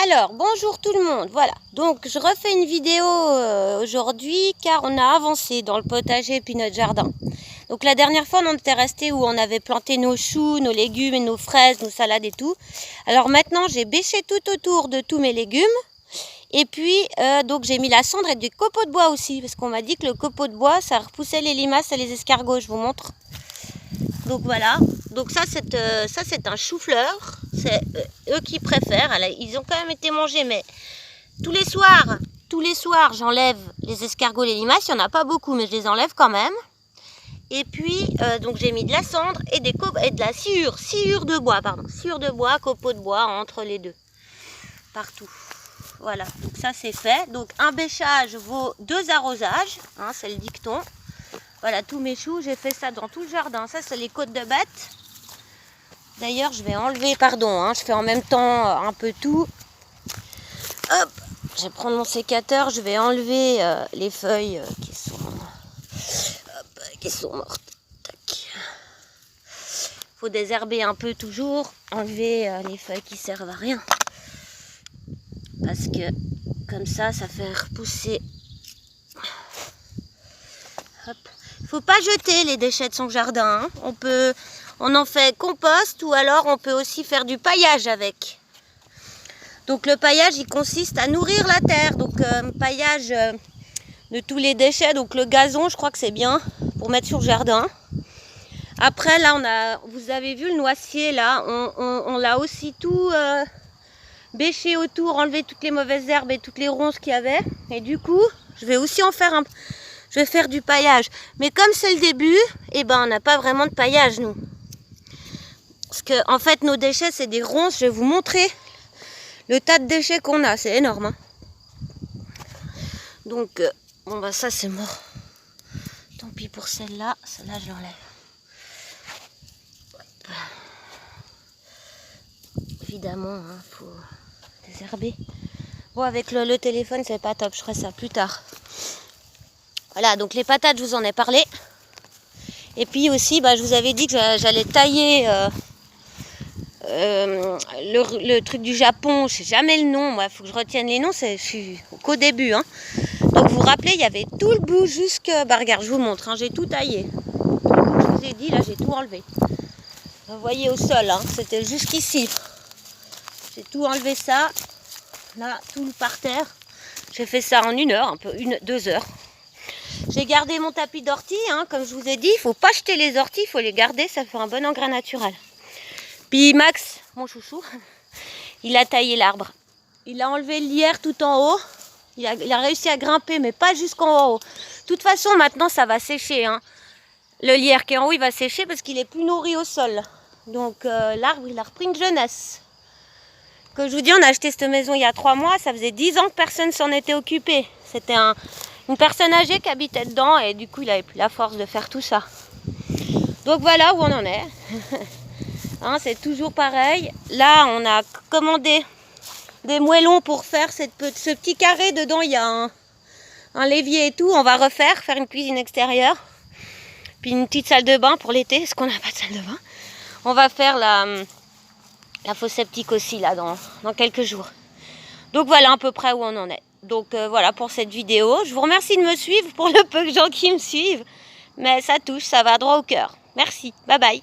Alors, bonjour tout le monde, voilà, donc je refais une vidéo aujourd'hui car on a avancé dans le potager puis notre jardin. Donc la dernière fois on était resté où on avait planté nos choux, nos légumes et nos fraises, nos salades et tout. Alors maintenant j'ai bêché tout autour de tous mes légumes et puis donc j'ai mis la cendre et du copeau de bois aussi parce qu'on m'a dit que le copeau de bois ça repoussait les limaces et les escargots, je vous montre. Donc voilà, donc ça c'est un chou-fleur, c'est eux qui préfèrent. Alors, ils ont quand même été mangés, mais tous les soirs j'enlève les escargots, les limaces, il n'y en a pas beaucoup mais je les enlève quand même. Et puis donc j'ai mis de la cendre et de la sciure de bois, copeaux de bois entre les deux, partout. Voilà, donc ça c'est fait. Donc un bêchage vaut 2 arrosages, hein, c'est le dicton. Voilà, tous mes choux, j'ai fait ça dans tout le jardin. Ça, c'est les côtes de bête. D'ailleurs, je vais enlever, pardon, je fais en même temps un peu tout. Hop, je vais prendre mon sécateur, je vais enlever les feuilles qui sont mortes. Tac. Faut désherber un peu toujours, enlever les feuilles qui servent à rien. Parce que comme ça fait repousser. Hop. Faut pas jeter les déchets de son jardin, hein. On en fait compost ou alors on peut aussi faire du paillage avec. Donc le paillage il consiste à nourrir la terre, donc paillage de tous les déchets, donc le gazon je crois que c'est bien pour mettre sur le jardin. Après là vous avez vu le noisier là, on l'a aussi tout bêché autour, enlevé toutes les mauvaises herbes et toutes les ronces qu'il y avait. Et du coup je vais aussi en faire je vais faire du paillage. Mais comme c'est le début, eh ben, on n'a pas vraiment de paillage, nous. Parce que, en fait, nos déchets, c'est des ronces. Je vais vous montrer le tas de déchets qu'on a. C'est énorme. Hein. Donc, bon, bah, ça, c'est mort. Tant pis pour celle-là. Celle-là, je l'enlève. Évidemment, hein, faut désherber. Bon, avec le téléphone, c'est pas top. Je ferai ça plus tard. Voilà, donc les patates, je vous en ai parlé. Et puis aussi, je vous avais dit que j'allais tailler le truc du Japon. Je sais jamais le nom, moi, il faut que je retienne les noms, je suis qu'au début. Hein. Donc vous vous rappelez, il y avait tout le bout jusque... regarde, je vous montre, hein, j'ai tout taillé. Je vous ai dit, là, j'ai tout enlevé. Vous voyez au sol, hein, c'était jusqu'ici. J'ai tout enlevé ça. Là, tout par terre. J'ai fait ça en 1 heure, 2 heures. J'ai gardé mon tapis d'ortie, hein, comme je vous ai dit, il ne faut pas jeter les orties, il faut les garder, ça fait un bon engrais naturel. Puis Max, mon chouchou, il a taillé l'arbre. Il a enlevé le lierre tout en haut, il a réussi à grimper, mais pas jusqu'en haut. De toute façon, maintenant, ça va sécher. Hein. Le lierre qui est en haut, il va sécher parce qu'il est plus nourri au sol. Donc l'arbre, il a repris une jeunesse. Comme je vous dis, on a acheté cette maison il y a 3 mois, ça faisait 10 ans que personne s'en était occupé. C'était une personne âgée qui habitait dedans et du coup il avait plus la force de faire tout ça. Donc voilà où on en est. Hein, c'est toujours pareil. Là on a commandé des moellons pour faire ce petit carré. Dedans il y a un l'évier et tout. On va faire une cuisine extérieure. Puis une petite salle de bain pour l'été, parce qu'on n'a pas de salle de bain. On va faire la fosse septique aussi là dans quelques jours. Donc voilà à peu près où on en est. Donc voilà pour cette vidéo. Je vous remercie de me suivre pour le peu de gens qui me suivent. Mais ça touche, ça va droit au cœur. Merci, bye bye.